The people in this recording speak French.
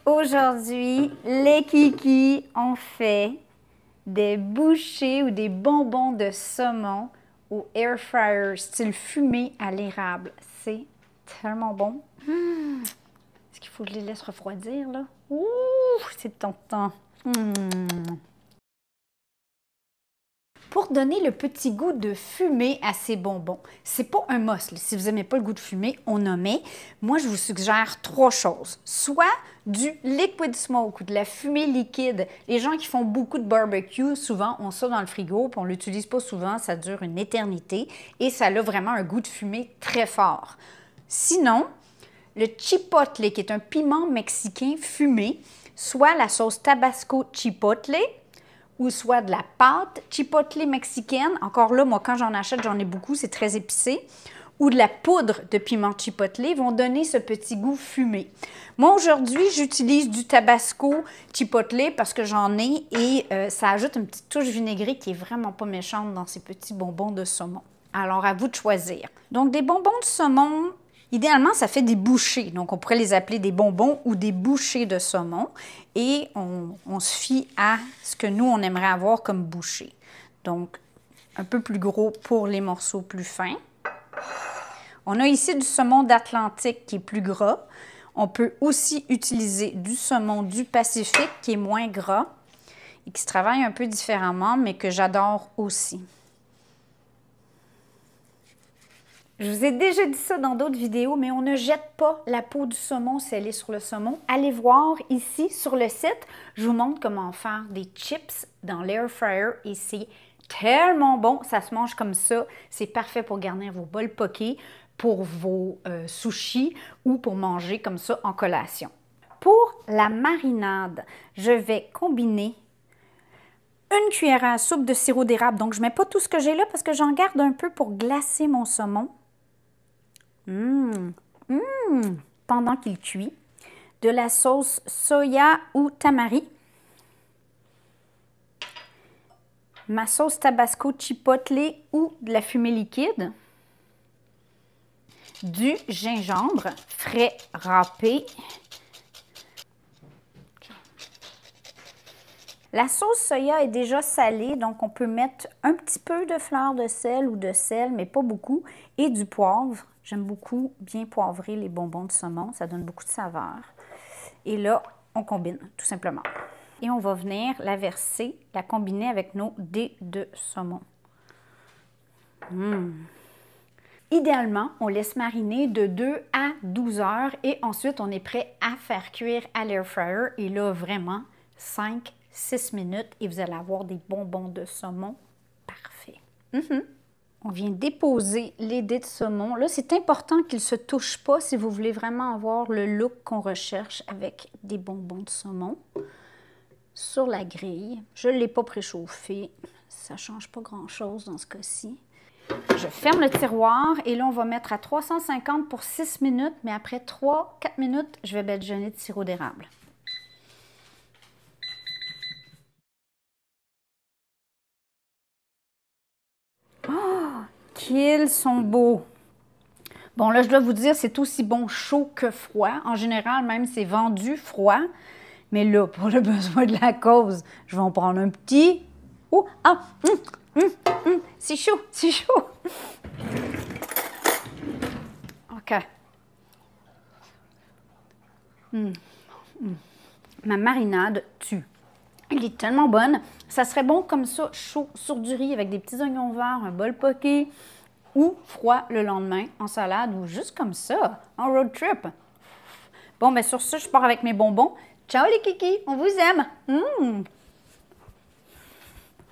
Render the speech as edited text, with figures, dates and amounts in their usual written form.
Aujourd'hui, les kikis ont fait des bouchées ou des bonbons de saumon au air fryer style fumé à l'érable. C'est tellement bon. Est-ce qu'il faut que je les laisse refroidir là? Ouh, c'est tentant. Pour donner le petit goût de fumée à ces bonbons, c'est pas un must. Si vous n'aimez pas le goût de fumée, on en met. Moi, je vous suggère 3 choses. Soit du liquid smoke ou de la fumée liquide. Les gens qui font beaucoup de barbecue, souvent, ont ça dans le frigo, puis on ne l'utilise pas souvent, ça dure une éternité et ça a vraiment un goût de fumée très fort. Sinon, le chipotle, qui est un piment mexicain fumé, soit la sauce Tabasco chipotle, ou soit de la pâte chipotle mexicaine. Encore là, moi, quand j'en achète, j'en ai beaucoup, c'est très épicé. Ou de la poudre de piment chipotle vont donner ce petit goût fumé. Moi, aujourd'hui, j'utilise du Tabasco chipotle parce que j'en ai et ça ajoute une petite touche vinaigrée qui est vraiment pas méchante dans ces petits bonbons de saumon. Alors, à vous de choisir. Donc, des bonbons de saumon, idéalement, ça fait des bouchées. Donc, on pourrait les appeler des bonbons ou des bouchées de saumon. Et on se fie à ce que nous, on aimerait avoir comme bouchée. Donc, un peu plus gros pour les morceaux plus fins. On a ici du saumon d'Atlantique qui est plus gras. On peut aussi utiliser du saumon du Pacifique qui est moins gras et qui se travaille un peu différemment, mais que j'adore aussi. Je vous ai déjà dit ça dans d'autres vidéos, mais on ne jette pas la peau du saumon si elle est sur le saumon. Allez voir ici sur le site, je vous montre comment faire des chips dans l'air fryer et c'est tellement bon. Ça se mange comme ça. C'est parfait pour garnir vos bols poké, pour vos sushis ou pour manger comme ça en collation. Pour la marinade, je vais combiner une cuillère à soupe de sirop d'érable. Donc, je ne mets pas tout ce que j'ai là parce que j'en garde un peu pour glacer mon saumon. Pendant qu'il cuit, de la sauce soya ou tamari, ma sauce tabasco chipotle ou de la fumée liquide, du gingembre frais râpé. La sauce soya est déjà salée, donc on peut mettre un petit peu de fleur de sel ou de sel, mais pas beaucoup, et du poivre. J'aime beaucoup bien poivrer les bonbons de saumon, ça donne beaucoup de saveur. Et là, on combine, tout simplement. Et on va venir la verser, la combiner avec nos dés de saumon. Idéalement, on laisse mariner de 2 à 12 heures et ensuite, on est prêt à faire cuire à l'air fryer. Et là, vraiment, 5-6 minutes et vous allez avoir des bonbons de saumon parfaits. On vient déposer les dés de saumon. Là, c'est important qu'ils ne se touchent pas si vous voulez vraiment avoir le look qu'on recherche avec des bonbons de saumon sur la grille. Je ne l'ai pas préchauffé. Ça ne change pas grand-chose dans ce cas-ci. Je ferme le tiroir et là, on va mettre à 350 pour 6 minutes, mais après 3-4 minutes, je vais badigeonner de sirop d'érable. Qu'ils sont beaux! Bon, là, je dois vous dire, c'est aussi bon chaud que froid. En général, même, c'est vendu froid. Mais là, pour le besoin de la cause, je vais en prendre un petit. Oh! Ah! C'est chaud! C'est chaud! OK. Ma marinade tue. Elle est tellement bonne. Ça serait bon comme ça, chaud, sur du riz avec des petits oignons verts, un bol poké ou froid le lendemain en salade ou juste comme ça, en road trip. Bon, bien sur ce, je pars avec mes bonbons. Ciao les kikis, on vous aime!